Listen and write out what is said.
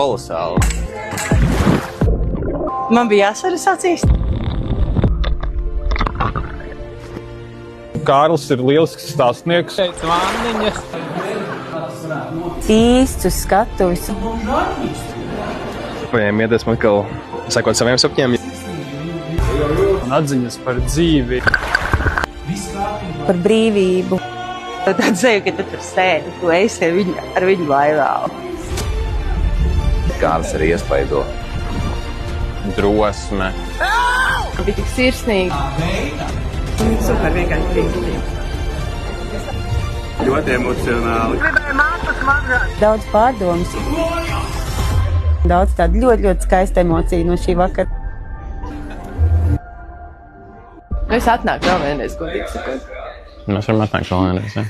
kolosāli. Man bija jāsaras acīs. Kārlis ir lielisks stāstnieks. Īsts uz skatuves. Viņiem iedvesmu atkal sekot saviem sapņiem. Un atziņas par dzīvi. Par brīvību. Tad atzīju, ka tu tur sēdi, tu esi ar viņu laivā. Kārlis arī iespaido. Drosme. Bija tik sirsnīgi. Super vienkārši brīvība. Ļoti emocionāli. Daudz pārdomas. Daudz tādu ļoti skaistu emociju no šī vakara. Es atnāku vēl vienreiz, godīgi sakot. Mēs varam atnākt vēl vienreiz, ja?